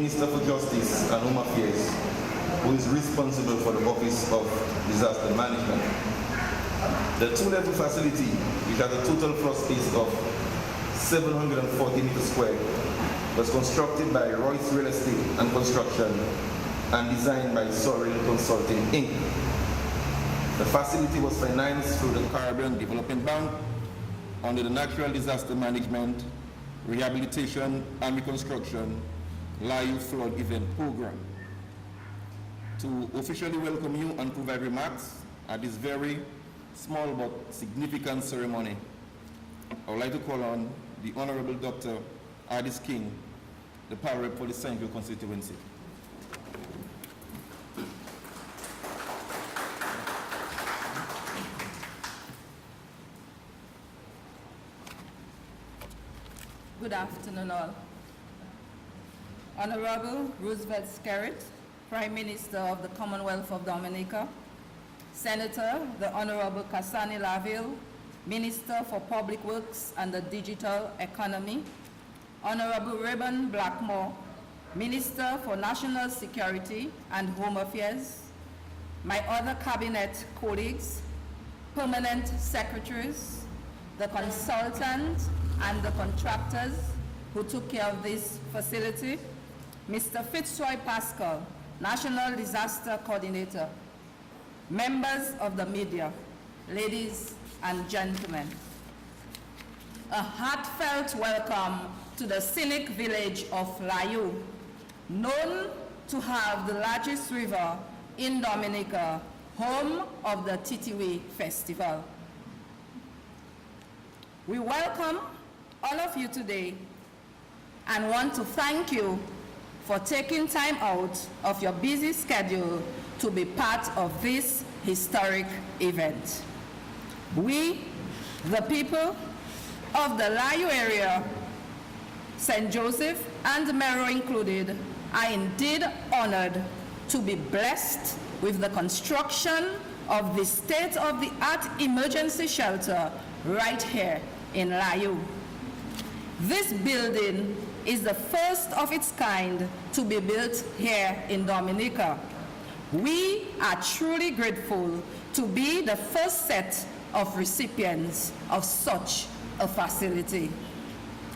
Minister for Justice and Home Affairs, who is responsible for the Office of Disaster Management. The two-level facility, which has a total floor space of 740 meters squared, was constructed by Royce Real Estate and Construction and designed by Sorrel Consulting, Inc. The facility was financed through the Caribbean Development Bank under the Natural Disaster Management, Rehabilitation and Reconstruction Layou Flood Event Program. To officially welcome you and provide remarks at this very small but significant ceremony, I would like to call on the Honorable Dr. Ardis King, the Power Rep for the Central Constituency. Good afternoon all. Honorable Roosevelt Skerrit, Prime Minister of the Commonwealth of Dominica, Senator, the Honorable Kasani Laville, Minister for Public Works and the Digital Economy, Honorable Reuben Blackmore, Minister for National Security and Home Affairs, my other cabinet colleagues, permanent secretaries, the consultants and the contractors who took care of this facility, Mr. Fitzroy Pascal, National Disaster Coordinator, members of the media, ladies and gentlemen. A heartfelt welcome to the scenic village of Layou, known to have the largest river in Dominica, home of the Titiwi Festival. We welcome all of you today and want to thank you for taking time out of your busy schedule to be part of this historic event. We, the people of the Layou area, St. Joseph and Mero included, are indeed honored to be blessed with the construction of the state-of-the-art emergency shelter right here in Layou. This building is the first of its kind to be built here in Dominica. We are truly grateful to be the first set of recipients of such a facility.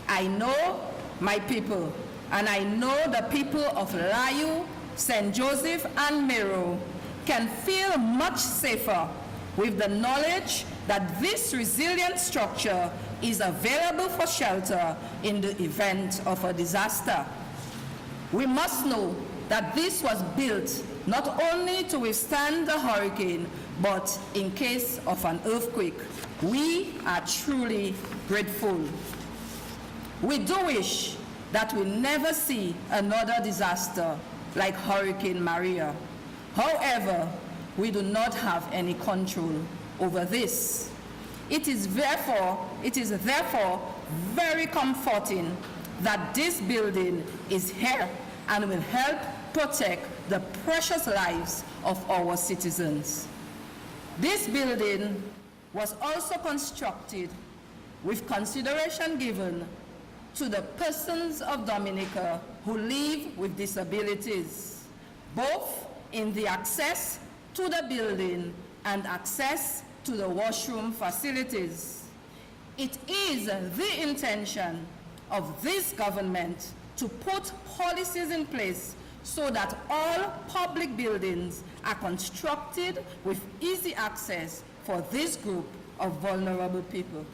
I know my people, and I know the people of Layou, St. Joseph, and Mero can feel much safer with the knowledge that this resilient structure is available for shelter in the event of a disaster. We must know that this was built not only to withstand the hurricane, but in case of an earthquake. We are truly grateful. We do wish that we never see another disaster like Hurricane Maria. However, we do not have any control over this. It is therefore very comforting that this building is here and will help protect the precious lives of our citizens. This building was also constructed with consideration given to the persons of Dominica who live with disabilities, both in the access to the building and access to the washroom facilities. It is the intention of this government to put policies in place so that all public buildings are constructed with easy access for this group of vulnerable people.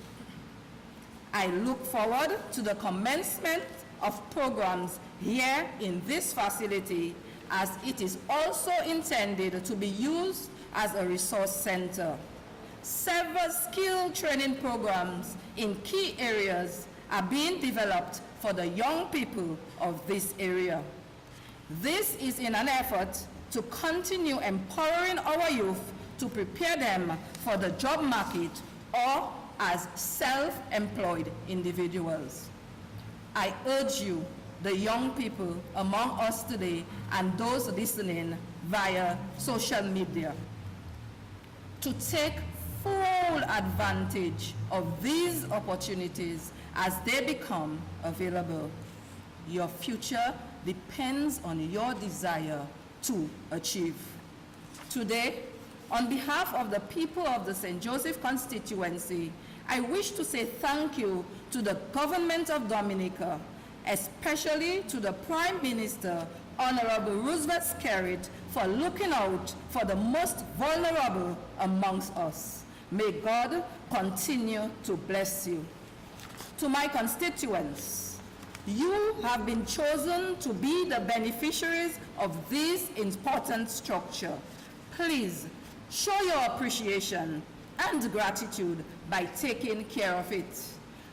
I look forward to the commencement of programs here in this facility, as it is also intended to be used as a resource center. Several skill training programs in key areas are being developed for the young people of this area. This is in an effort to continue empowering our youth to prepare them for the job market or as self-employed individuals. I urge you, the young people among us today and those listening via social media, to take full advantage of these opportunities as they become available. Your future depends on your desire to achieve. Today, on behalf of the people of the St. Joseph constituency, I wish to say thank you to the government of Dominica, especially to the Prime Minister, Honorable Roosevelt Skerrit, for looking out for the most vulnerable amongst us. May God continue to bless you. To my constituents, you have been chosen to be the beneficiaries of this important structure. Please show your appreciation and gratitude by taking care of it.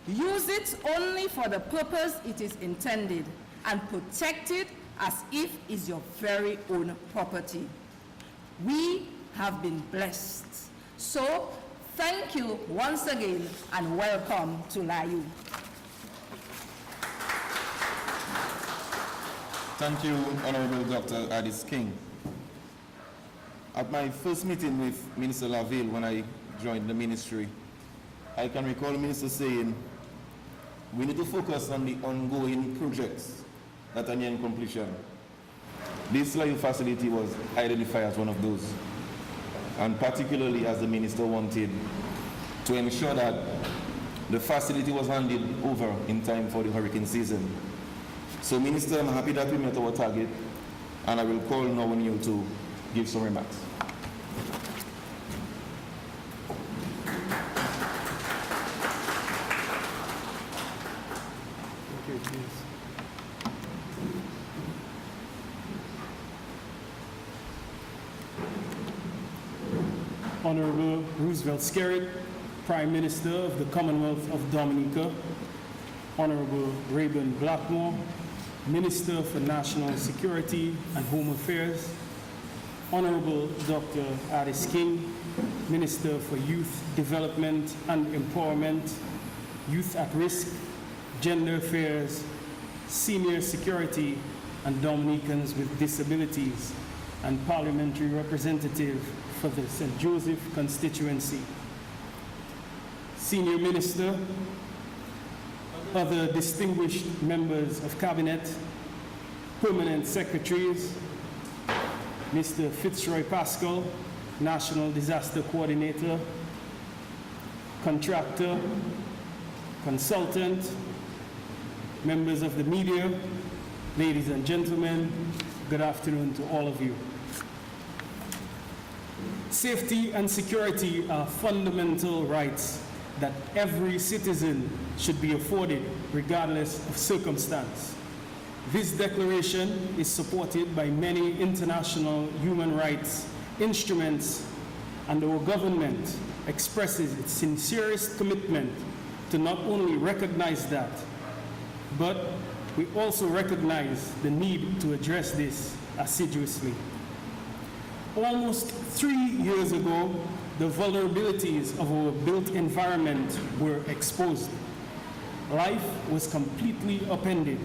Use it only for the purpose it is intended and protect it as if it's your very own property. We have been blessed. So, thank you once again and welcome to Layou. Thank you, Honorable Dr. Addis King. At my first meeting with Minister Laville when I joined the ministry, I can recall the minister saying, we need to focus on the ongoing projects that are near completion. This Layou facility was identified as one of those, and particularly as the minister wanted to ensure that the facility was handed over in time for the hurricane season. So, Minister, I'm happy that we met our target, and I will call now on you to give some remarks. Okay, please. Honorable Roosevelt Skerrit, Prime Minister of the Commonwealth of Dominica, Honorable Rayburn Blackmore, Minister for National Security and Home Affairs, Honorable Dr. Addis King, Minister for Youth Development and Empowerment, Youth at Risk, Gender Affairs, Senior Security and Dominicans with Disabilities, and Parliamentary Representative for the St. Joseph constituency. Senior Minister, other distinguished members of Cabinet, permanent secretaries, Mr. Fitzroy Pascal, National Disaster Coordinator, contractor, consultant, members of the media, ladies and gentlemen, good afternoon to all of you. Safety and security are fundamental rights that every citizen should be afforded regardless of circumstance. This declaration is supported by many international human rights instruments, and our government expresses its sincerest commitment to not only recognize that, but we also recognize the need to address this assiduously. Almost 3 years ago, the vulnerabilities of our built environment were exposed. Life was completely upended.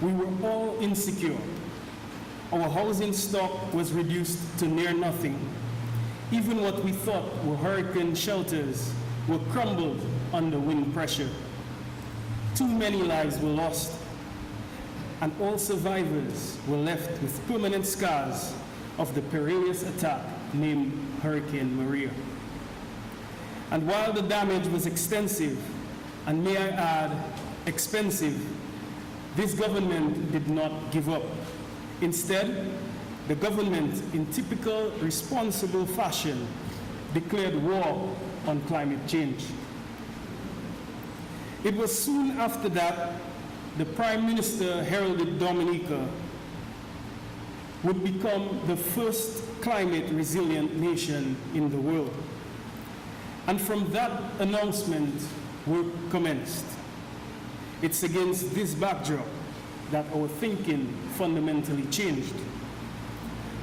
We were all insecure. Our housing stock was reduced to near nothing. Even what we thought were hurricane shelters were crumbled under wind pressure. Too many lives were lost, and all survivors were left with permanent scars of the perilous attack named Hurricane Maria. And while the damage was extensive, and may I add, expensive, this government did not give up. Instead, the government, in typical responsible fashion, declared war on climate change. It was soon after that the Prime Minister heralded Dominica would become the first climate resilient nation in the world. And from that announcement, work commenced. It's against this backdrop that our thinking fundamentally changed.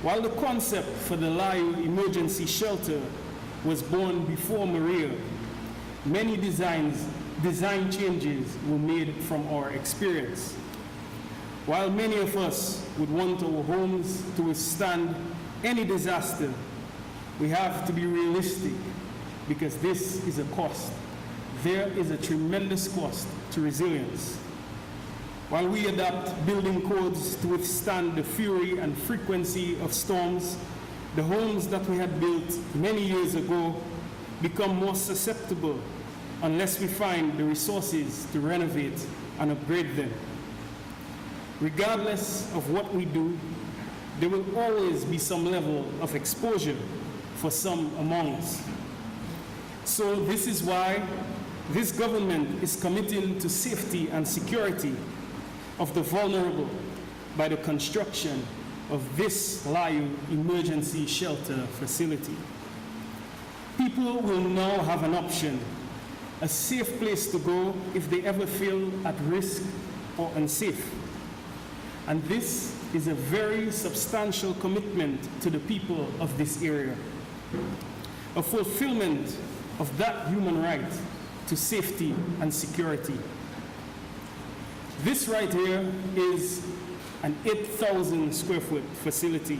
While the concept for the Layou emergency shelter was born before Maria, many design changes were made from our experience. While many of us would want our homes to withstand any disaster, we have to be realistic because this is a cost. There is a tremendous cost to resilience. While we adapt building codes to withstand the fury and frequency of storms, the homes that we had built many years ago become more susceptible unless we find the resources to renovate and upgrade them. Regardless of what we do, there will always be some level of exposure for some among us. So this is why this government is committing to safety and security of the vulnerable by the construction of this Layou emergency shelter facility. People will now have an option, a safe place to go if they ever feel at risk or unsafe. And this is a very substantial commitment to the people of this area, a fulfillment of that human right to safety and security. This right here is an 8,000 square foot facility,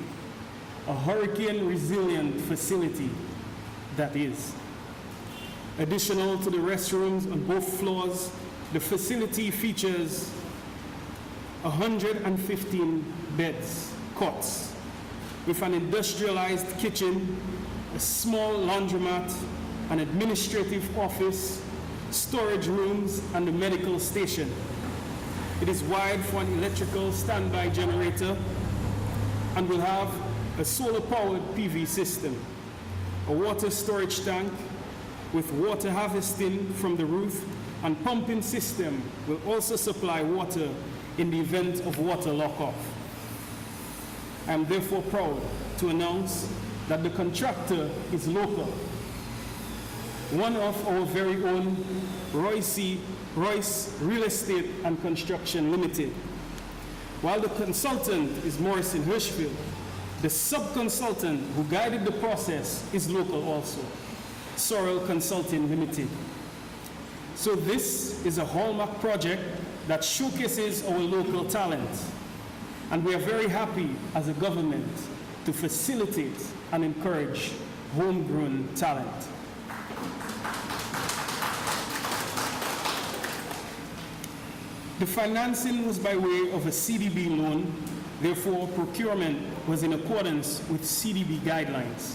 a hurricane resilient facility that is. Additional to the restrooms on both floors, the facility features 115 beds, cots, with an industrialized kitchen, a small laundromat, an administrative office, storage rooms, and a medical station. It is wired for an electrical standby generator and will have a solar-powered PV system, a water storage tank with water harvesting from the roof, and pumping system will also supply water in the event of water lock-off. I am therefore proud to announce that the contractor is local, one of our very own Royce Real Estate and Construction Limited. While the consultant is Morrison Hirschfield, the sub-consultant who guided the process is local also, Sorrel Consulting Limited. So this is a hallmark project that showcases our local talent, and we are very happy as a government to facilitate and encourage homegrown talent. The financing was by way of a CDB loan, therefore procurement was in accordance with CDB guidelines.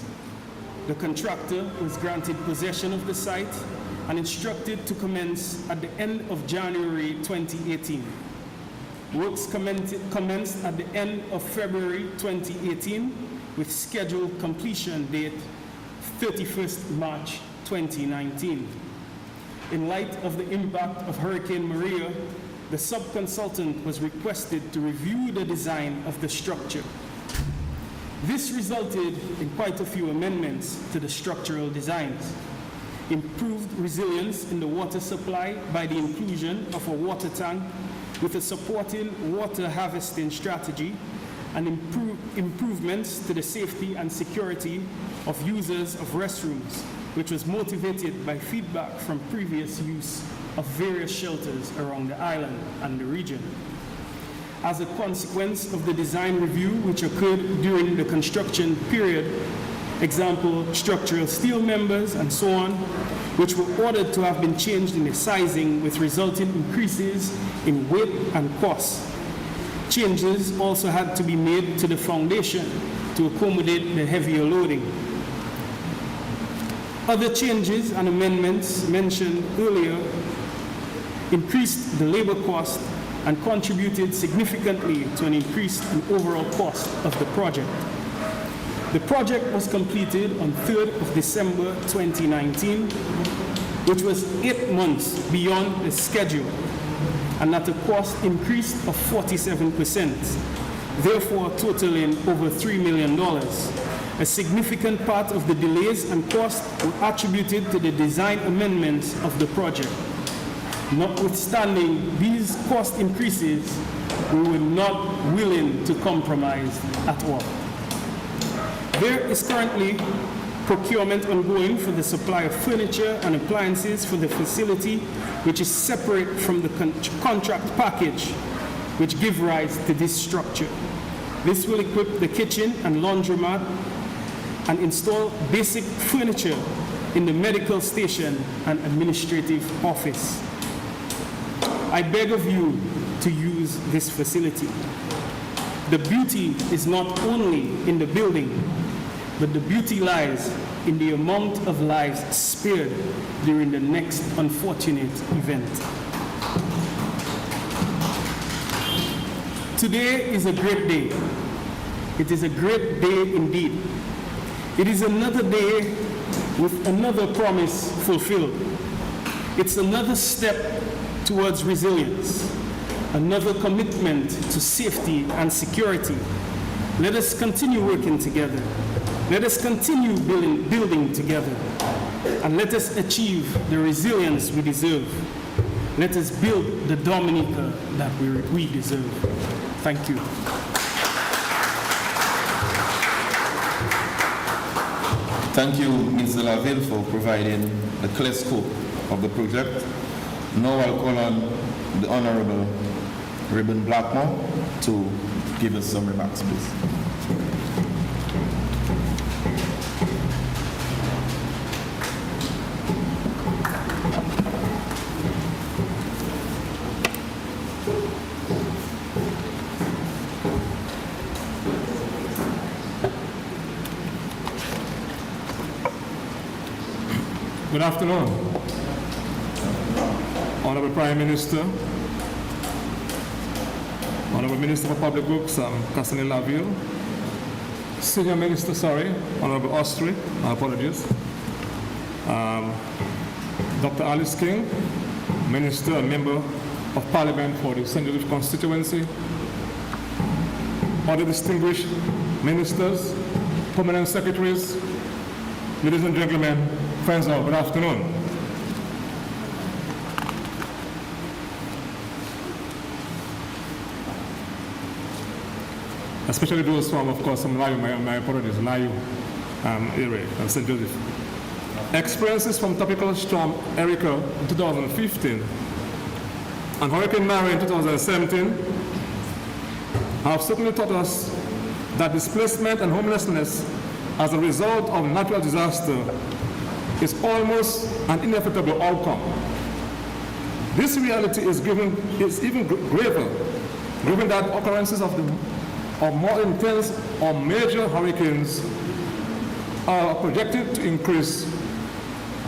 The contractor was granted possession of the site and instructed to commence at the end of January 2018. Works commenced at the end of February 2018 with scheduled completion date 31st March 2019. In light of the impact of Hurricane Maria, the sub-consultant was requested to review the design of the structure. This resulted in quite a few amendments to the structural designs. Improved resilience in the water supply by the inclusion of a water tank with a supporting water harvesting strategy, and improvements to the safety and security of users of restrooms, which was motivated by feedback from previous use of various shelters around the island and the region. As a consequence of the design review which occurred during the construction period, example, structural steel members and so on, which were ordered to have been changed in the sizing with resulting increases in weight and cost. Changes also had to be made to the foundation to accommodate the heavier loading. Other changes and amendments mentioned earlier increased the labor cost and contributed significantly to an increase in overall cost of the project. The project was completed on 3rd of December 2019, which was 8 months beyond the schedule, and at a cost increase of 47%, therefore totaling over $3 million. A significant part of the delays and costs were attributed to the design amendments of the project. Notwithstanding these cost increases, we were not willing to compromise at all. There is currently procurement ongoing for the supply of furniture and appliances for the facility, which is separate from the contract package, which give rise to this structure. This will equip the kitchen and laundromat and install basic furniture in the medical station and administrative office. I beg of you to to use this facility. The beauty is not only in the building, but the beauty lies in the amount of lives spared during the next unfortunate event. Today is a great day. It is a great day indeed. It is another day with another promise fulfilled. It's another step towards resilience, another commitment to safety and security. Let us continue working together. Let us continue building together. And let us achieve the resilience we deserve. Let us build the Dominica that we deserve. Thank you. Thank you, Mr. Laville, for providing the clear scope of the project. Now I'll call on the Honorable Ribbon Blackmore to give us some remarks, please. Good afternoon, Honorable Prime Minister, Honorable Minister for Public Works, Cassini Laville, Senior Minister, Honorable Ostry, my apologies, Dr. Alice King, Minister and Member of Parliament for the St. Joseph constituency, other distinguished ministers, permanent secretaries, ladies and gentlemen, friends all, good afternoon. Especially those from, of course, from Layou, my apologies, Layou area of St. Joseph. Experiences from Tropical Storm Erica in 2015 and Hurricane Mary in 2017 have certainly taught us that displacement and homelessness as a result of natural disaster is almost an inevitable outcome. This reality is even graver, given that occurrences of more intense or major hurricanes are projected to increase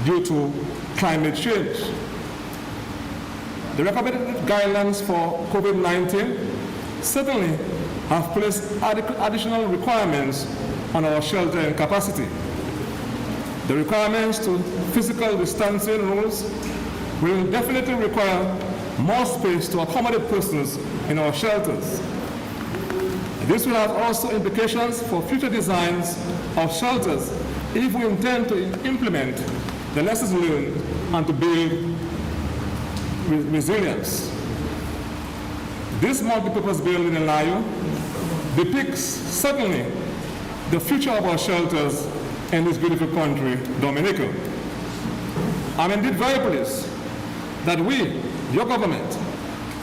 due to climate change. The recommended guidelines for COVID-19 certainly have placed additional requirements on our sheltering capacity. The requirements to physical distancing rules will definitely require more space to accommodate persons in our shelters. This will have also implications for future designs of shelters if we intend to implement the lessons learned and to build resilience. This multi-purpose building in Layou depicts certainly the future of our shelters in this beautiful country, Dominica. I'm indeed very pleased that we, your government,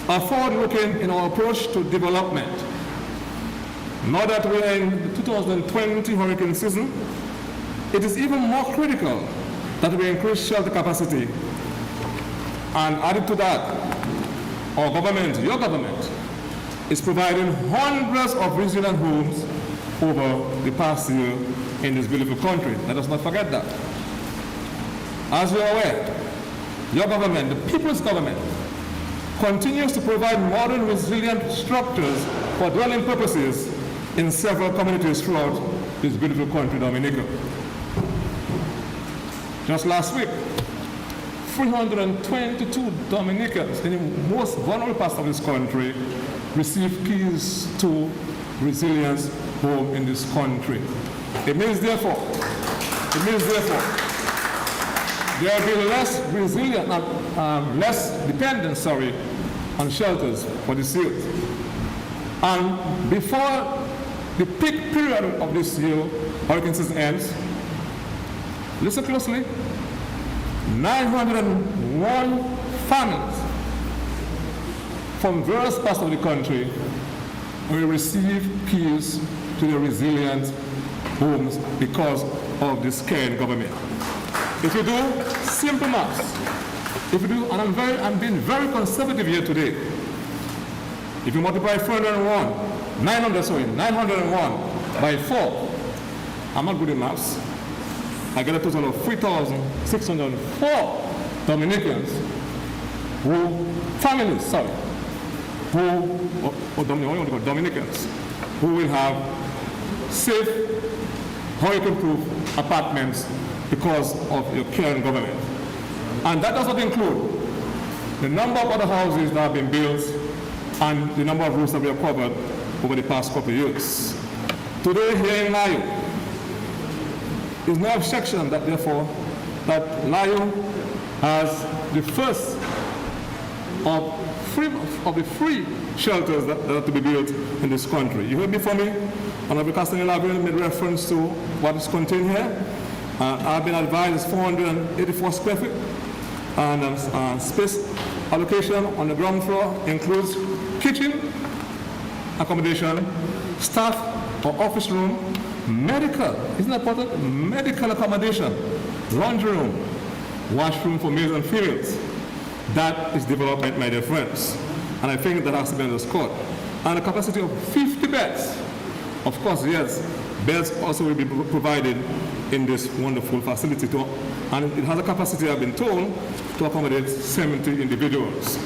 are forward-looking in our approach to development. Now that we are in the 2020 hurricane season, it is even more critical that we increase shelter capacity. And added to that, our government, your government, is providing hundreds of resilient homes over the past year in this beautiful country. Let us not forget that. As you are aware, your government, the people's government, continues to provide modern resilient structures for dwelling purposes in several communities throughout this beautiful country, Dominica. Just last week, 322 Dominicans in the most vulnerable parts of this country received keys to resilience home in this country. It means therefore, there will be less resilient, less dependence, on shelters for this youth. And before the peak period of this year, hurricane season ends, listen closely, 901 families from various parts of the country will receive keys to the resilient homes because of this caring government. If you do simple maths, if you do, and I'm being very conservative here today, If you multiply 901 by 4, I'm not good in maths, I get a total of 3,604 Dominicans Dominicans who will have safe, hurricane-proof apartments because of your caring government. And that does not include the number of other houses that have been built and the number of roofs that we have covered over the past couple of years. Today here in Layou, there's no objection that therefore that Layou has the first of the free shelters that are to be built in this country. You heard before me, Honorable Castagnolabian made reference to what is contained here. I've been advised it's 484 square feet, and space allocation on the ground floor includes kitchen accommodation, staff or office room, medical, isn't that important? Medical accommodation, laundry room, washroom for males and females. That is development, my dear friends. And I think that has to be underscored. And a capacity of 50 beds. Of course, yes, beds also will be provided in this wonderful facility too. And it has a capacity, I've been told, to accommodate 70 individuals.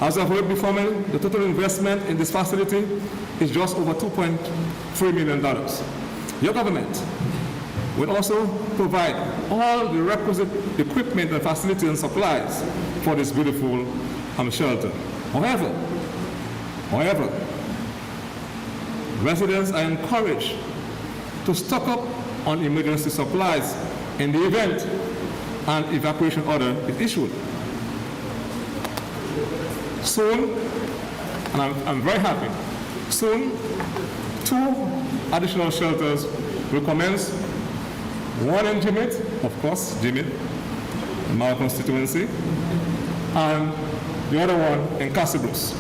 As I've heard before me, the total investment in this facility is just over $2.3 million. Your government will also provide all the requisite equipment and facility and supplies for this beautiful shelter. However, residents are encouraged to stock up on emergency supplies in the event an evacuation order is issued. Soon, and I'm very happy, soon 2 additional shelters will commence, one in Jimit, of course, Jimit, in my constituency, and the other one in Casibus.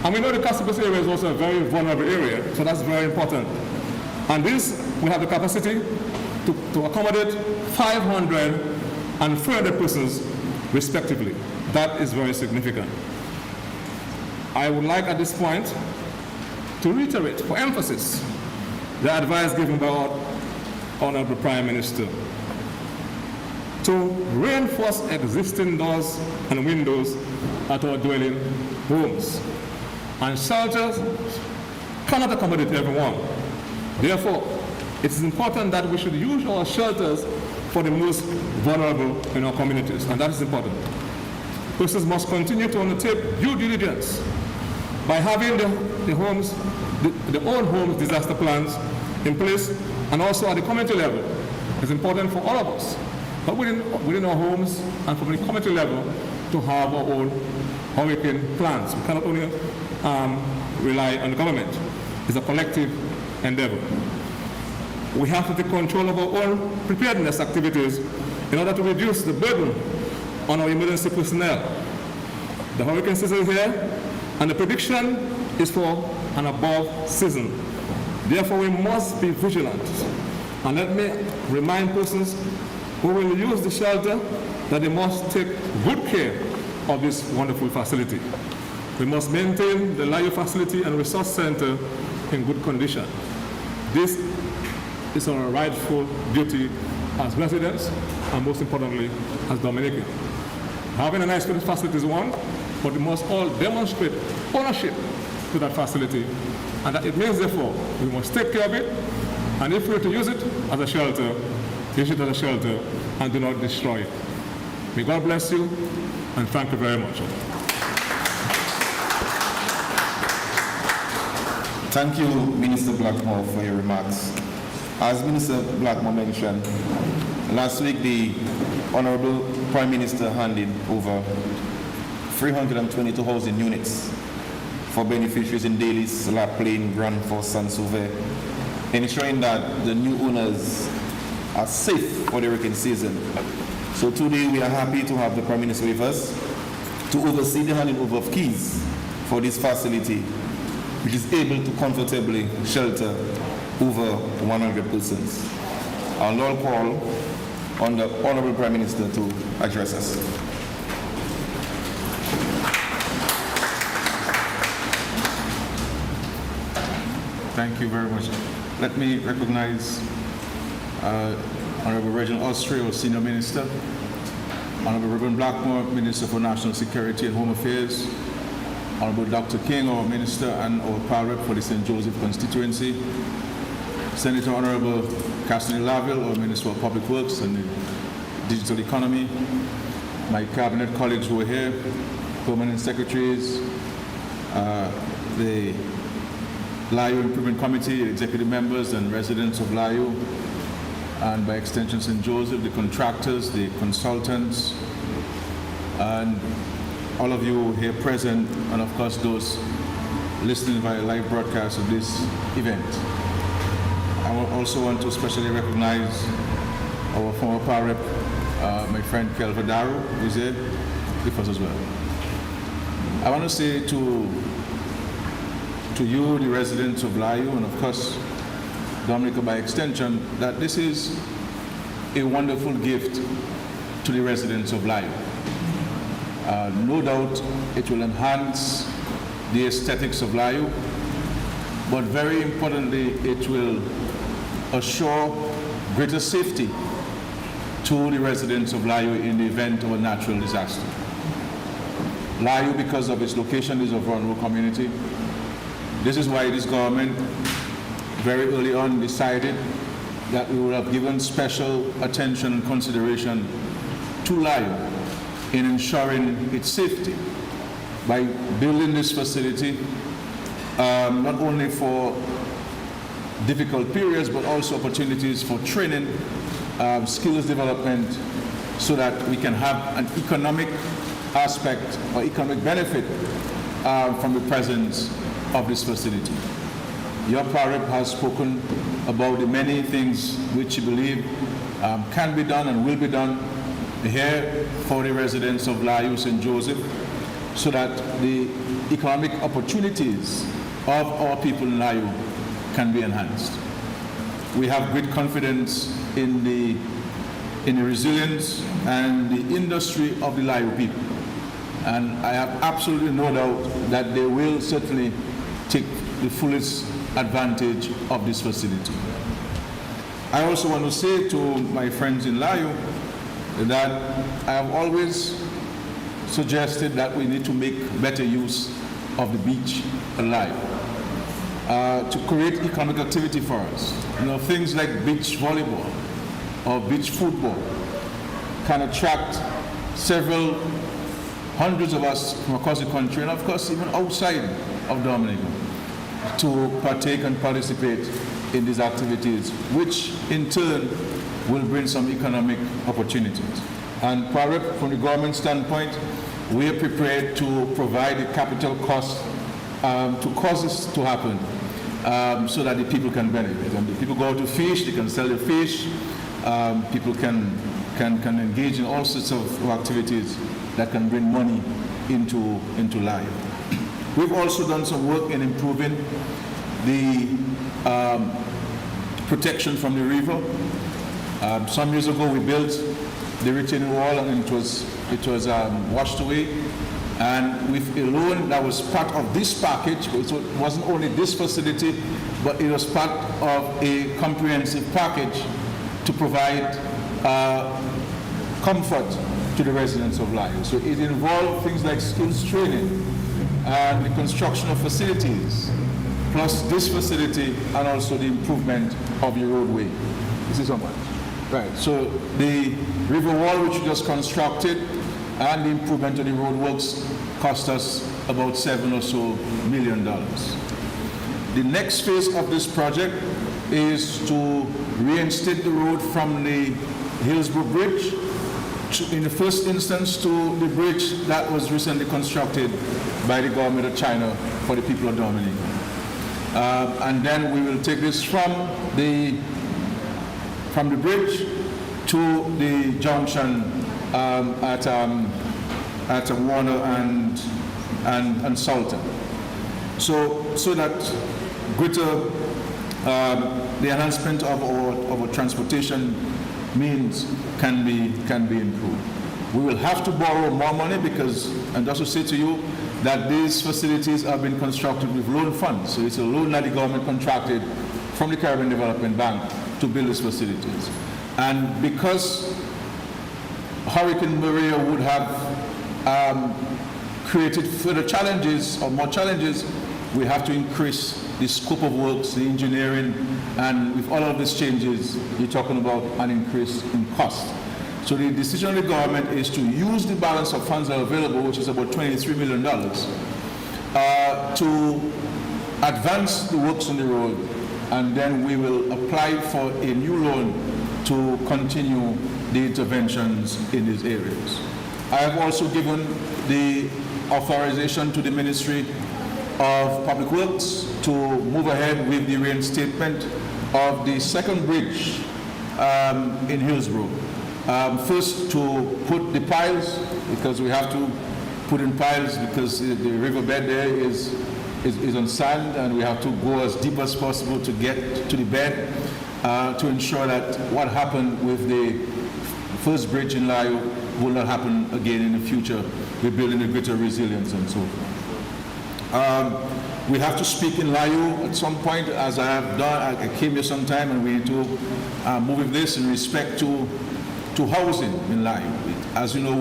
And we know the Casibus area is also a very vulnerable area, so that's very important. And this, we have the capacity to accommodate 500 and 300 persons respectively. That is very significant. I would like at this point to reiterate, for emphasis, the advice given by our Honorable Prime Minister to reinforce existing doors and windows at our dwelling homes. And shelters cannot accommodate everyone. Therefore, it is important that we should use our shelters for the most vulnerable in our communities, and that is important. Persons must continue to undertake due diligence by having the own homes disaster plans in place, and also at the community level. It's important for all of us, but within our homes and from the community level, to have our own hurricane plans. We cannot only rely on the government. It's a collective endeavor. We have to take control of our own preparedness activities in order to reduce the burden on our emergency personnel. The hurricane season is here, and the prediction is for an above season. Therefore, we must be vigilant. And let me remind persons who will use the shelter that they must take good care of this wonderful facility. We must maintain the Layou facility and resource center in good condition. This is our rightful duty as residents, and most importantly, as Dominicans. Having a nice facility is one, but we must all demonstrate ownership to that facility, and that it means, therefore, we must take care of it, and if we are to use it as a shelter, use it as a shelter, and do not destroy it. May God bless you, and thank you very much. Thank you, Minister Blackmore, for your remarks. As Minister Blackmore mentioned, last week the Honorable Prime Minister handed over 322 housing units for beneficiaries in Daly, Slap Plain, Grand Fosse, and Sauvé, ensuring that the new owners are safe for the hurricane season. So today we are happy to have the Prime Minister with us to oversee the handing over of keys for this facility, which is able to comfortably shelter over 100 persons. I'll now call on the Honorable Prime Minister to address us. Thank you very much. Let me recognize Honorable Reginald Austria, our Senior Minister, Honorable Reverend Blackmore, Minister for National Security and Home Affairs, Honorable Dr. King, our Minister and our Power Rep for the St. Joseph constituency, Senator Honorable Cassidy Laville, our Minister for Public Works and the Digital Economy, my cabinet colleagues who are here, permanent secretaries, the Layou Improvement Committee, executive members and residents of Layou, and by extension St. Joseph, the contractors, the consultants, and all of you here present, and of course those listening via live broadcast of this event. I also want to especially recognize our former power rep, my friend Kelva Daru, who is here with us as well. I want to say to you, the residents of Layou, and of course Dominica by extension, that this is a wonderful gift to the residents of Layou. No doubt it will enhance the aesthetics of Layou, but very importantly, it will assure greater safety to the residents of Layou in the event of a natural disaster. Layou, because of its location, is a vulnerable community. This is why this government very early on decided that we would have given special attention and consideration to Layou in ensuring its safety by building this facility not only for difficult periods but also opportunities for training, skills development, so that we can have an economic aspect or economic benefit from the presence of this facility. Your power rep has spoken about the many things which you believe can be done and will be done here for the residents of Layou St. Joseph, so that the economic opportunities of our people in Layou can be enhanced. We have great confidence in the resilience and the industry of the Layou people. And I have absolutely no doubt that they will certainly take the fullest advantage of this facility. I also want to say to my friends in Layou that I have always suggested that we need to make better use of the beach in Layou to create economic activity for us. You know, things like beach volleyball or beach football can attract several hundreds of us from across the country, and of course even outside of Dominica, to partake and participate in these activities, which in turn will bring some economic opportunities. And from the government standpoint, we are prepared to provide the capital cost to cause this to happen, so that the people can benefit. And the people go out to fish, they can sell their fish, people can engage in all sorts of activities that can bring money into Layou. We've also done some work in improving the protection from the river. Some years ago we built the retaining wall and it was washed away. And with a loan that was part of this package, it wasn't only this facility, but it was part of a comprehensive package to provide comfort to the residents of Layou. So it involved things like skills training and the construction of facilities, plus this facility and also the improvement of the roadway. This is how much? Right, so the river wall which we just constructed and the improvement of the roadworks cost us about $7 or so million. The next phase of this project is to reinstate the road from the Hillsborough Bridge in the first instance to the bridge that was recently constructed by the government of China for the people of Dominica. And then we will take this from the bridge to the junction at Warner and Salton. So that greater the enhancement of our transportation means can be improved. We will have to borrow more money because, and just to say to you, that these facilities have been constructed with loan funds. So it's a loan that the government contracted from the Caribbean Development Bank to build these facilities. And because Hurricane Maria would have created further challenges or more challenges, we have to increase the scope of works, the engineering, and with all of these changes, you're talking about an increase in cost. So the decision of the government is to use the balance of funds that are available, which is about $23 million, to advance the works on the road, and then we will apply for a new loan to continue the interventions in these areas. I have also given the authorization to the Ministry of Public Works to move ahead with the reinstatement of the second bridge in Hillsborough. First, to put the piles, because we have to put in piles because the riverbed there is on sand, and we have to go as deep as possible to get to the bed to ensure that what happened with the first bridge in Layou will not happen again in the future. We're building a greater resilience and so forth. We have to speak in Layou at some point, as I have done. I came here sometime, and we need to move with this in respect to housing in Layou. As you know,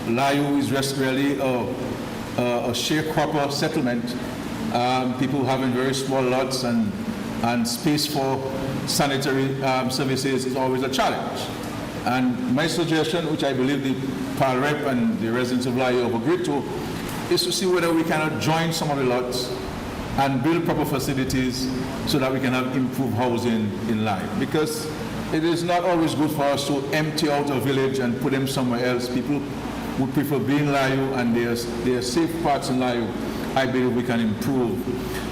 Layou is really a sharecropper settlement. People having very small lots and space for sanitary services is always a challenge. And my suggestion, which I believe the PAL rep and the residents of Layou have agreed to, is to see whether we cannot join some of the lots and build proper facilities so that we can have improved housing in Layou. Because it is not always good for us to empty out a village and put them somewhere else. People would prefer being in Layou, and there are safe parts in Layou. I believe we can improve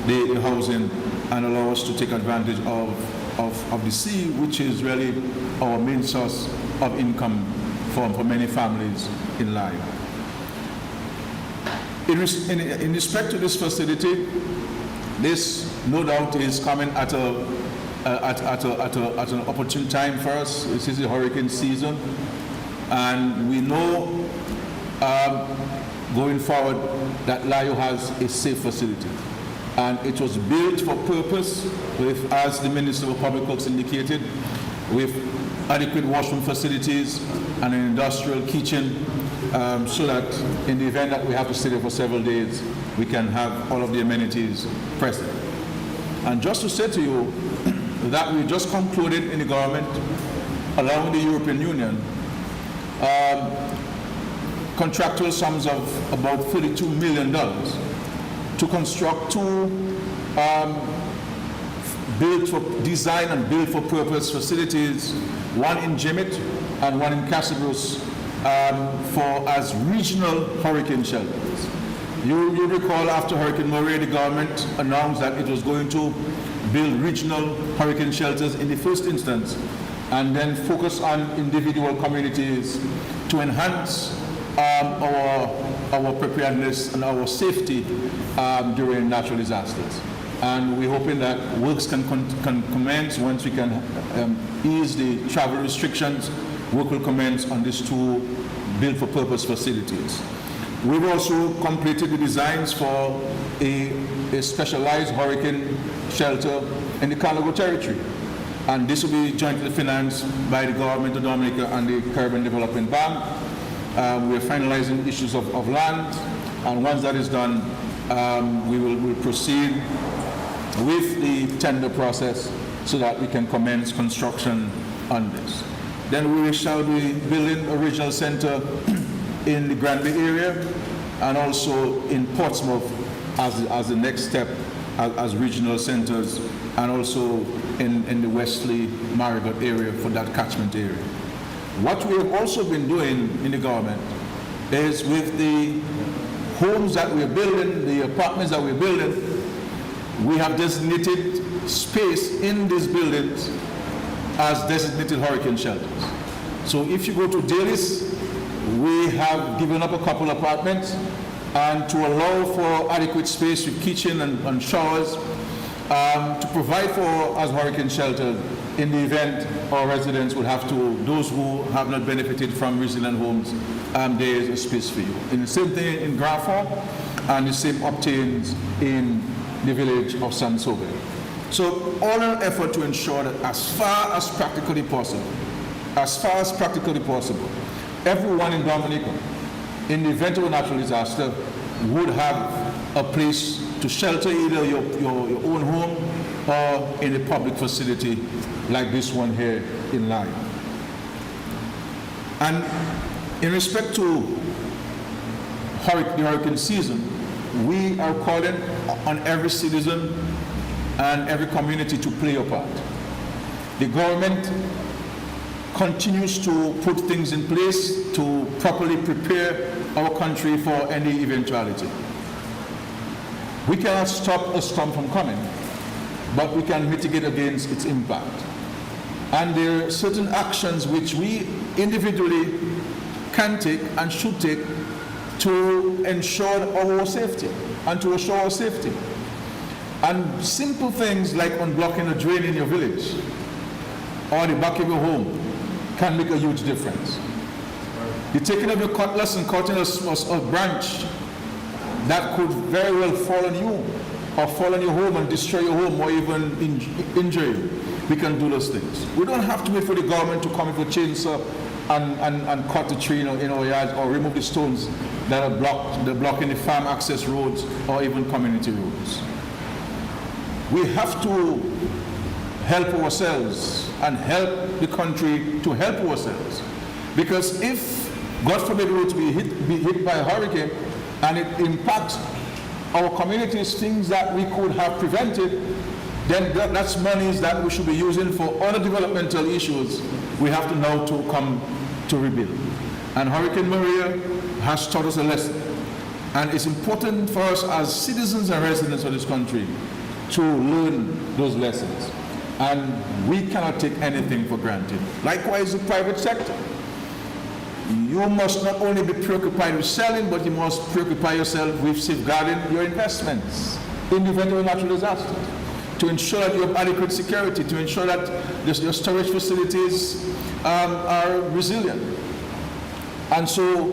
the housing and allow us to take advantage of the sea, which is really our main source of income for many families in Layou. In respect to this facility, this no doubt is coming at an opportune time for us. This is the hurricane season, and we know going forward that Layou has a safe facility, and it was built for purpose with, as the Minister of Public Works indicated, with adequate washroom facilities and an industrial kitchen, so that in the event that we have to stay there for several days, we can have all of the amenities present. And just to say to you that we just concluded in the government, along with the European Union, contractual sums of about $32 million to construct two design and build for purpose facilities, one in Jimmet and one in Casabros, as regional hurricane shelters. You recall after Hurricane Maria, the government announced that it was going to build regional hurricane shelters in the first instance, and then focus on individual communities to enhance our preparedness and our safety during natural disasters. And we're hoping that works can commence once we can ease the travel restrictions. Work will commence on these two built-for-purpose facilities. We've also completed the designs for a specialized hurricane shelter in the Carnival territory. And this will be jointly financed by the government of Dominica and the Caribbean Development Bank. We are finalizing issues of land, and once that is done, we'll proceed with the tender process so that we can commence construction on this. Then we shall be building a regional center in the Granby area, and also in Portsmouth as the next step as regional centers, and also in the Wesley Marigot area for that catchment area. What we have also been doing in the government is with the homes that we're building, the apartments that we're building, we have designated space in these buildings as designated hurricane shelters. So if you go to Daly's, we have given up a couple apartments, and to allow for adequate space with kitchen and showers, to provide for as hurricane shelters in the event our residents would have to, those who have not benefited from resilient homes, there is a space for you. And the same thing in Grand Fork, and the same obtains in the village of San Sobe. So all an effort to ensure that as far as practically possible, everyone in Dominica, in the event of a natural disaster, would have a place to shelter, either your own home or in a public facility like this one here in Layou. And in respect to the hurricane season, we are calling on every citizen and every community to play a part. The government continues to put things in place to properly prepare our country for any eventuality. We cannot stop a storm from coming, but we can mitigate against its impact. And there are certain actions which we individually can take and should take to ensure our safety and to assure our safety. And simple things like unblocking a drain in your village or the back of your home can make a huge difference. The taking of your cutlass and cutting a branch that could very well fall on you or fall on your home and destroy your home or even injure you. We can do those things. We don't have to wait for the government to come with a chainsaw and cut the tree in our yards or remove the stones that are blocking the farm access roads or even community roads. We have to help ourselves and help the country to help ourselves. Because if, God forbid, we were to be hit by a hurricane and it impacts our communities, things that we could have prevented, then that's monies that we should be using for other developmental issues we have to now to come to rebuild. And Hurricane Maria has taught us a lesson. And it's important for us as citizens and residents of this country to learn those lessons. And we cannot take anything for granted. Likewise, the private sector. You must not only be preoccupied with selling, but you must preoccupy yourself with safeguarding your investments in the event of a natural disaster, to ensure that you have adequate security, to ensure that your storage facilities are resilient. And so,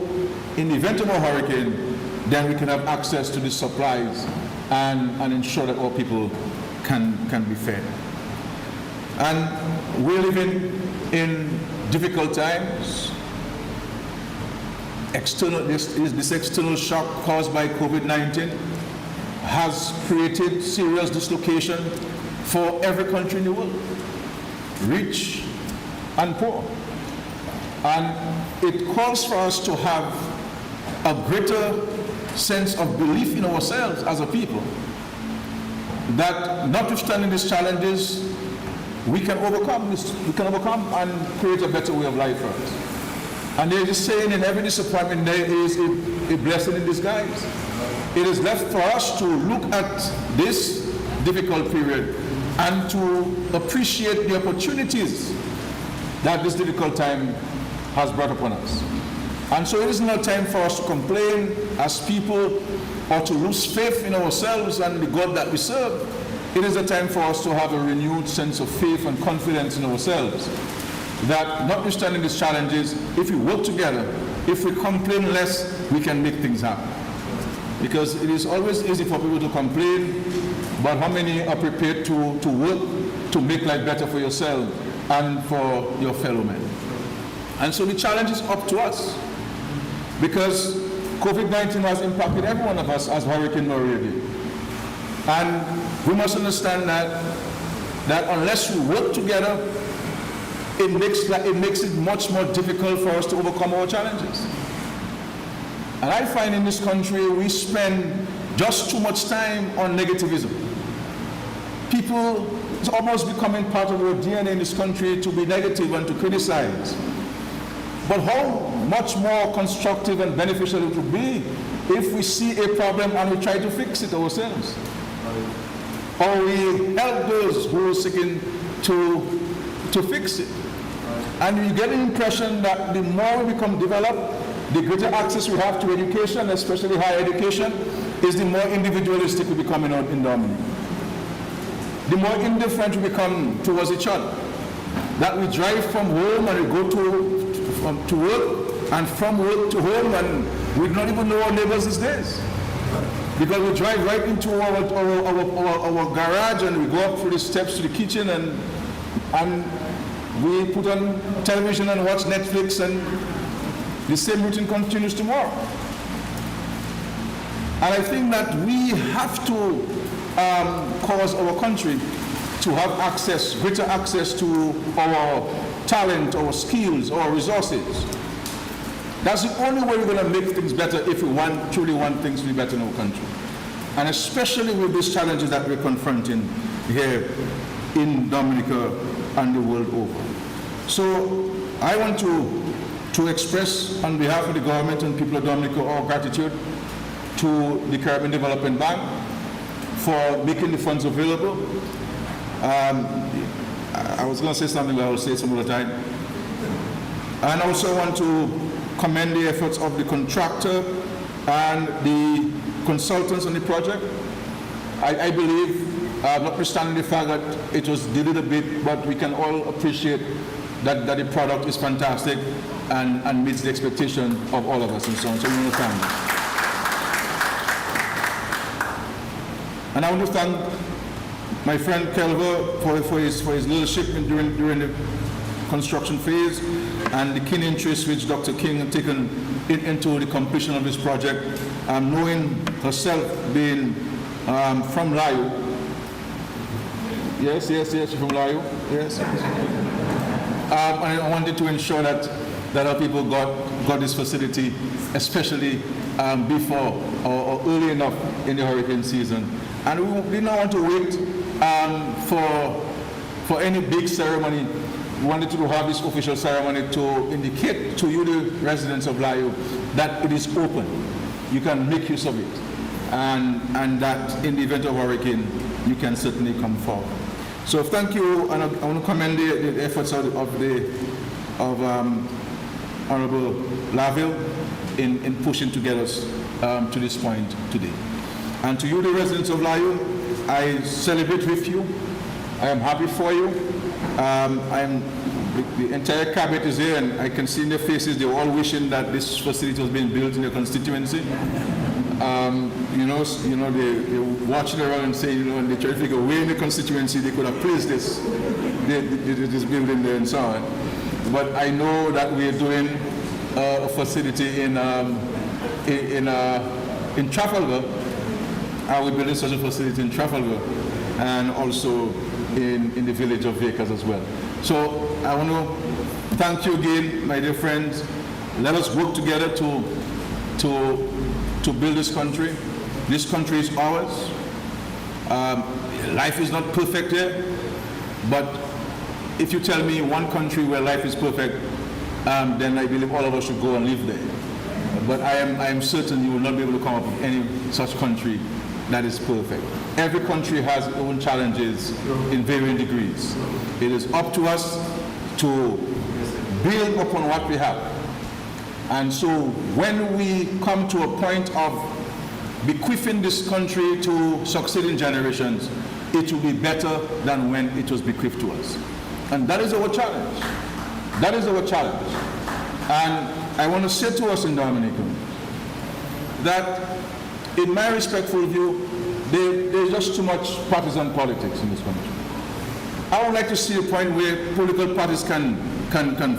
in the event of a hurricane, then we can have access to the supplies and ensure that all people can be fed. And we're living in difficult times. This external shock caused by COVID-19 has created serious dislocation for every country in the world, rich and poor. And it calls for us to have a greater sense of belief in ourselves as a people, that notwithstanding these challenges, we can overcome and create a better way of life for us. And there is a saying, in every disappointment there is a blessing in disguise. It is left for us to look at this difficult period and to appreciate the opportunities that this difficult time has brought upon us. And so it is not time for us to complain as people or to lose faith in ourselves and the God that we serve. It is a time for us to have a renewed sense of faith and confidence in ourselves, that notwithstanding these challenges, if we work together, if we complain less, we can make things happen. Because it is always easy for people to complain, but how many are prepared to work to make life better for yourself and for your fellow men? And so the challenge is up to us, because COVID-19 has impacted every one of us as Hurricane Maria did. And we must understand that unless we work together, it makes it much more difficult for us to overcome our challenges. And I find in this country we spend just too much time on negativism. People, it's almost becoming part of our DNA in this country to be negative and to criticize. But how much more constructive and beneficial it would be if we see a problem and we try to fix it ourselves. Or we help those who are seeking to fix it. And you get the impression that the more we become developed, the greater access we have to education, especially higher education, is the more individualistic we become in Dominica. The more indifferent we become towards each other. That we drive from home and we go to work and from work to home, and we don't even know our neighbors these days. Because we drive right into our garage and we go up through the steps to the kitchen and we put on television and watch Netflix, and the same routine continues tomorrow. And I think that we have to cause our country to have access, greater access to our talent, our skills, our resources. That's the only way we're going to make things better if we truly want things to be better in our country. And especially with these challenges that we're confronting here in Dominica and the world over. So I want to express on behalf of the government and people of Dominica our gratitude to the Caribbean Development Bank for making the funds available. I was going to say something, but I will say it some other time. And I also want to commend the efforts of the contractor and the consultants on the project. I believe, notwithstanding the fact that it was delayed a bit, but we can all appreciate that the product is fantastic and meets the expectation of all of us and so on. So we want to thank them. And I want to thank my friend Kelver for his leadership during the construction phase and the keen interest which Dr. King had taken into the completion of this project. Knowing herself being from Layou. Yes, you're from Layou. Yes. And I wanted to ensure that our people got this facility, especially before or early enough in the hurricane season. And we did not want to wait for any big ceremony. We wanted to have this official ceremony to indicate to you, the residents of Layou, that it is open. You can make use of it. And that in the event of hurricane, you can certainly come forward. So thank you, and I want to commend the efforts of Honorable Laville in pushing to get us to this point today. And to you, the residents of Layou, I celebrate with you. I am happy for you. The entire cabinet is here, and I can see in their faces they're all wishing that this facility was being built in their constituency. They're watching around and saying, and they try to figure where in the constituency they could have placed this building there and so on. But I know that we are doing a facility in Trafalgar. We're building such a facility in Trafalgar and also in the village of Vickers as well. So I want to thank you again, my dear friends. Let us work together to build this country. This country is ours. Life is not perfect here, but if you tell me one country where life is perfect, then I believe all of us should go and live there. But I am certain you will not be able to come up with any such country that is perfect. Every country has its own challenges in varying degrees. It is up to us to build upon what we have. And so when we come to a point of bequeathing this country to succeeding generations, it will be better than when it was bequeathed to us. And that is our challenge. That is our challenge. And I want to say to us in Dominica that, in my respectful view, there's just too much partisan politics in this country. I would like to see a point where political parties can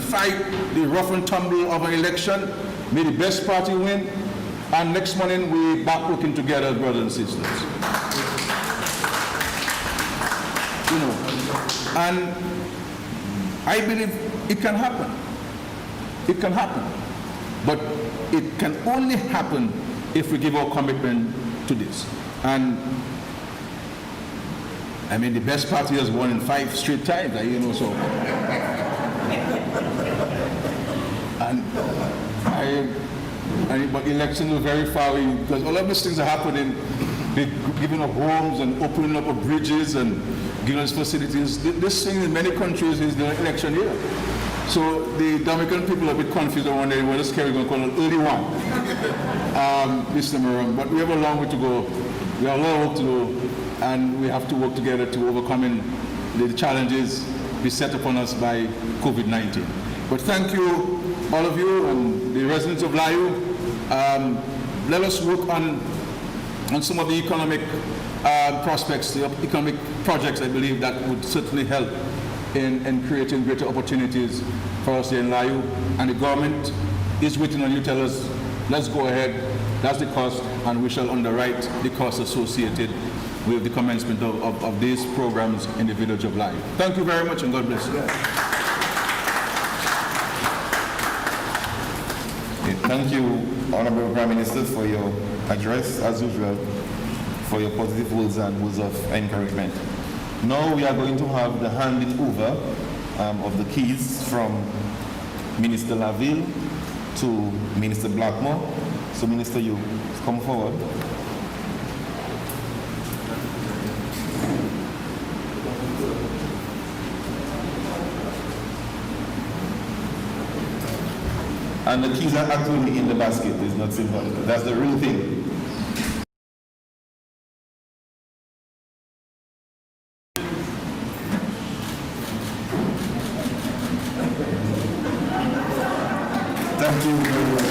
fight the rough and tumble of an election, may the best party win, and next morning we back working together as brothers and sisters. And I believe it can happen. It can happen. But it can only happen if we give our commitment to this. And I mean, the best party has won in 5 straight times, so. But elections are very far away because all of these things are happening. They're giving up homes and opening up of bridges and giving us facilities. This thing in many countries is the election year. So the Dominican people are a bit confused and wondering, well, this carry going to call an early one this time around. But we have a long way to go. We have a lot of work to do, and we have to work together to overcome the challenges beset upon us by COVID-19. But thank you all of you and the residents of Layou, let us work on some of the economic prospects, the economic projects, I believe, that would certainly help in creating greater opportunities for us here in Layou. And the government is waiting on you to tell us, let's go ahead, that's the cost, and we shall underwrite the costs associated with the commencement of these programs in the village of Layou. Thank you very much, and God bless you. Thank you, Honorable Prime Minister, for your address, as usual, for your positive words and words of encouragement. Now we are going to have the handing over of the keys from Minister Laville to Minister Blackmore. So, Minister, you come forward. And the keys are actually in the basket. It's not symbolic. That's the real thing. Thank you very much.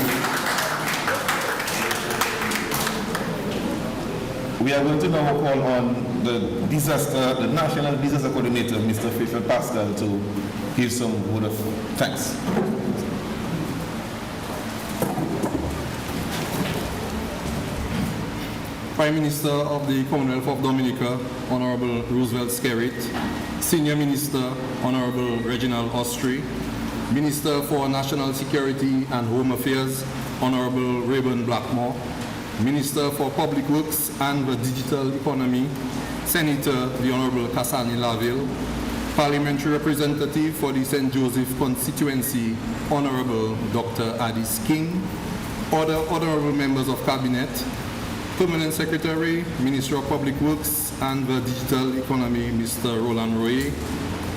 We are going to now call on the National Disaster Coordinator, Mr. Fisher Pascal, to give some word of thanks. Prime Minister of the Commonwealth of Dominica, Honorable Roosevelt Skerrit, Senior Minister, Honorable Reginald Ostry, Minister for National Security and Home Affairs, Honorable Rayburn Blackmore, Minister for Public Works and the Digital Economy, Senator the Honorable Kasani Laville, Parliamentary Representative for the St. Joseph constituency, Honorable Dr. Addis King, other honorable members of Cabinet, Permanent Secretary, Minister of Public Works and the Digital Economy, Mr. Roland Roy,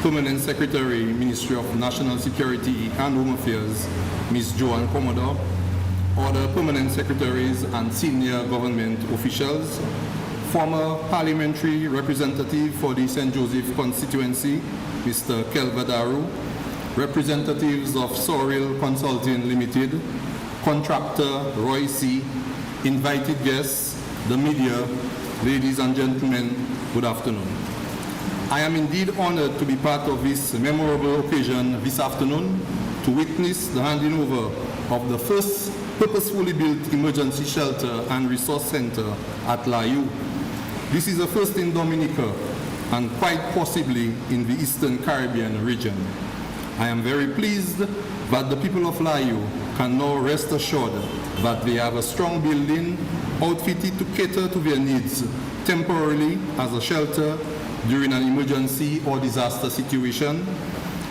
Permanent Secretary, Ministry of National Security and Home Affairs, Ms. Joanne Commodore, other Permanent Secretaries and senior government officials, former Parliamentary Representative for the St. Joseph constituency, Mr. Kelvadaru, representatives of Sorrel Consulting Limited, contractor Roy C., invited guests, the media, ladies and gentlemen, good afternoon. I am indeed honored to be part of this memorable occasion this afternoon to witness the handing over of the first purposefully built emergency shelter and resource center at Layou. This is a first in Dominica and quite possibly in the Eastern Caribbean region. I am very pleased that the people of Layou can now rest assured that they have a strong building outfitted to cater to their needs temporarily as a shelter during an emergency or disaster situation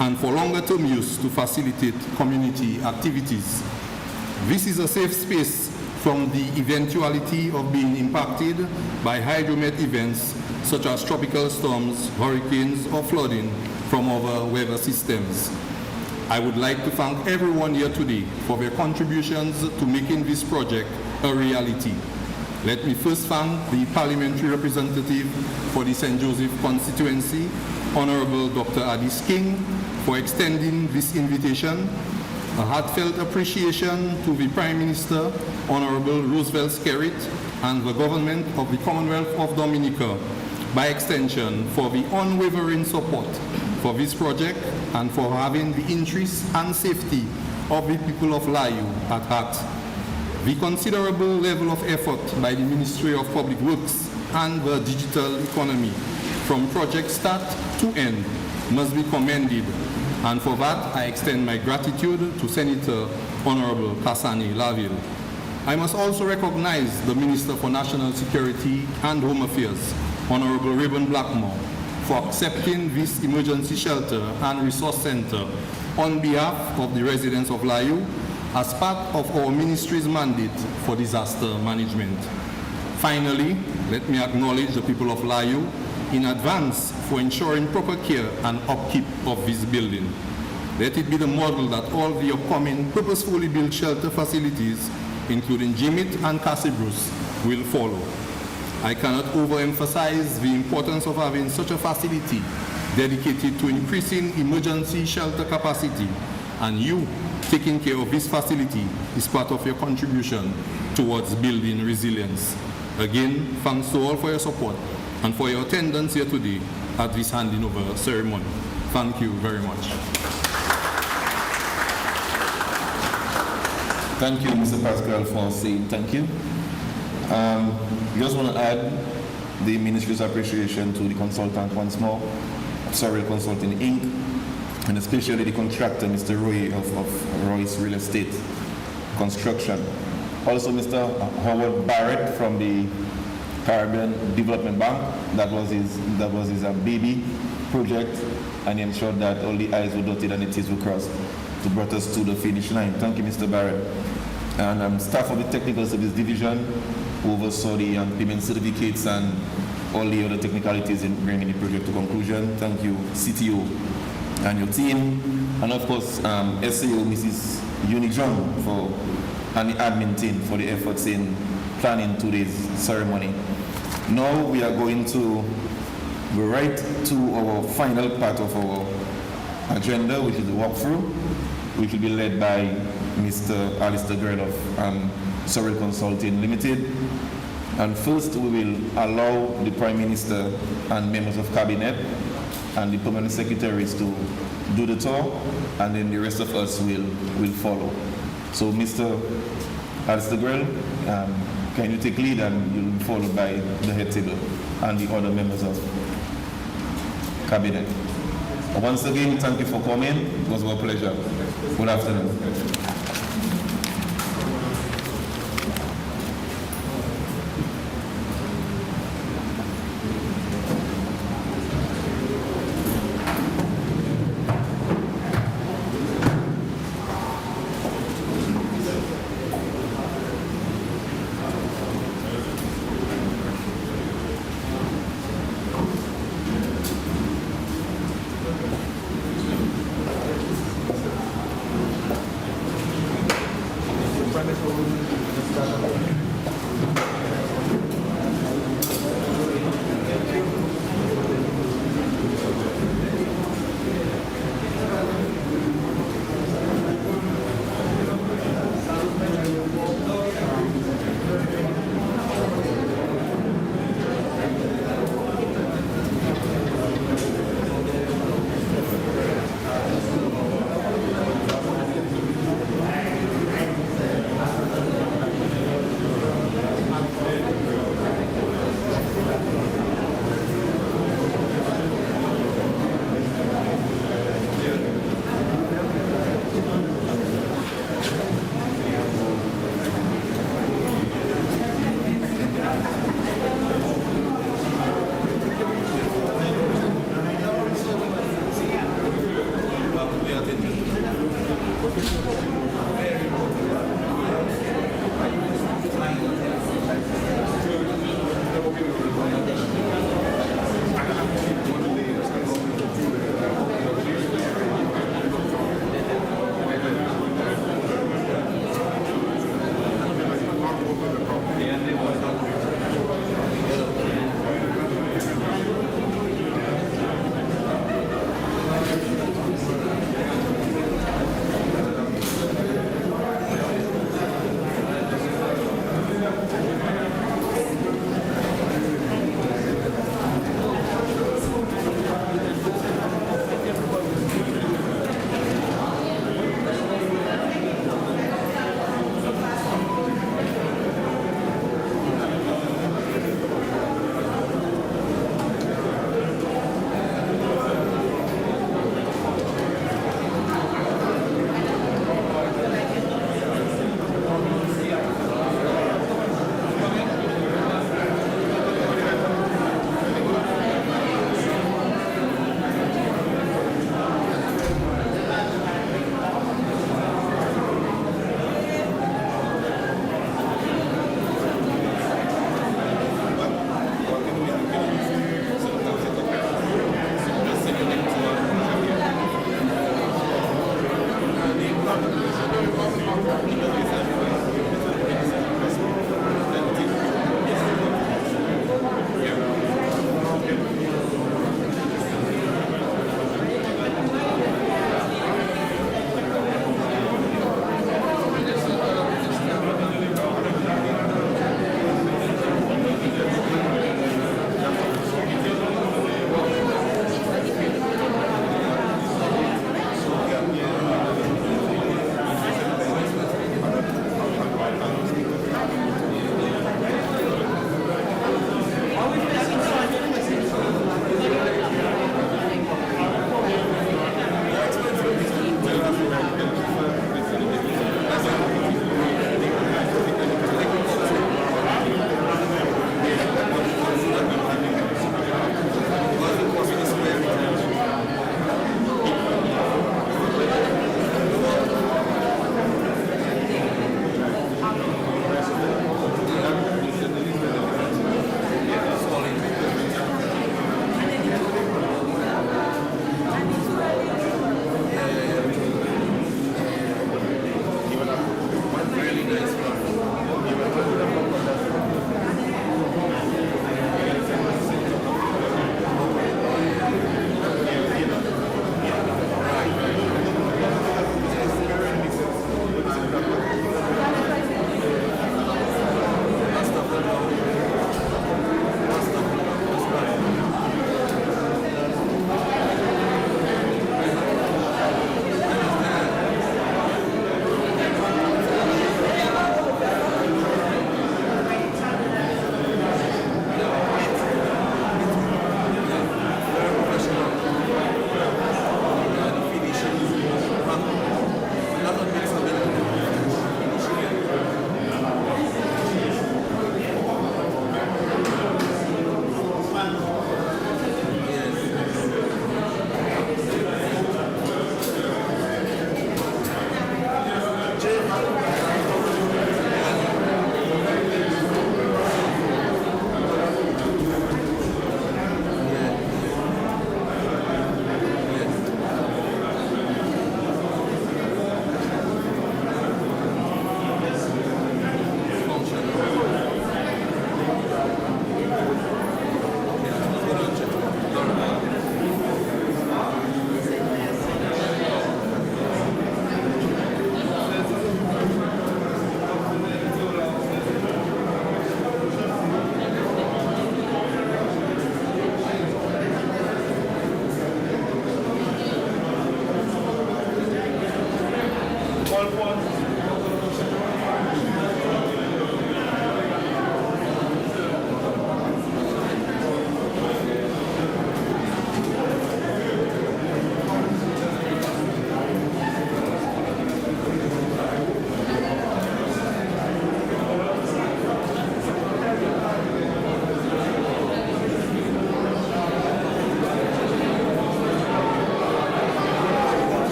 and for longer-term use to facilitate community activities. This is a safe space from the eventuality of being impacted by hydromet events such as tropical storms, hurricanes, or flooding from other weather systems. I would like to thank everyone here today for their contributions to making this project a reality. Let me first thank the Parliamentary Representative for the St. Joseph constituency, Honorable Dr. Addis King, for extending this invitation. A heartfelt appreciation to the Prime Minister, Honorable Roosevelt Skerrit, and the Government of the Commonwealth of Dominica, by extension, for the unwavering support for this project and for having the interests and safety of the people of Layou at heart. The considerable level of effort by the Ministry of Public Works and the Digital Economy from project start to end must be commended, and for that I extend my gratitude to Senator Honorable Kasani Laville. I must also recognize the Minister for National Security and Home Affairs, Honorable Rayburn Blackmore, for accepting this emergency shelter and resource center on behalf of the residents of Layou as part of our ministry's mandate for disaster management. Finally, let me acknowledge the people of Layou in advance for ensuring proper care and upkeep of this building. Let it be the model that all the upcoming purposefully built shelter facilities, including Jimit and Cassibruce, will follow. I cannot overemphasize the importance of having such a facility dedicated to increasing emergency shelter capacity And you taking care of this facility is part of your contribution towards building resilience. Again, thanks to all for your support and for your attendance here today at this handing over ceremony. Thank you very much. Thank you, Mr. Pascal, for saying thank you. We just want to add the Ministry's appreciation to the consultant once more, Sorrel Consulting Inc., and especially the contractor, Mr. Roy of Roy's Real Estate Construction. Also, Mr. Howard Barrett from the Caribbean Development Bank. That was his baby project, and he ensured that all the I's were dotted and the T's were crossed to bring us to the finish line. Thank you, Mr. Barrett. And staff of the Technical Service Division who oversaw the payment certificates and all the other technicalities in bringing the project to conclusion. Thank you, CTO and your team. And of course, SAO, Mrs. Unijon, and the admin team for the efforts in planning today's ceremony. Now we are going to go right to our final part of our agenda, which is the walkthrough, which will be led by Mr. Alistair Grell of Sorrel Consulting Limited. And first, we will allow the Prime Minister and members of Cabinet and the permanent secretaries to do the tour, and then the rest of us will follow. So, Mr. Alistair Grell, can you take lead, and you'll be followed by the head table and the other members of Cabinet. Once again, thank you for coming. It was our pleasure. Good afternoon.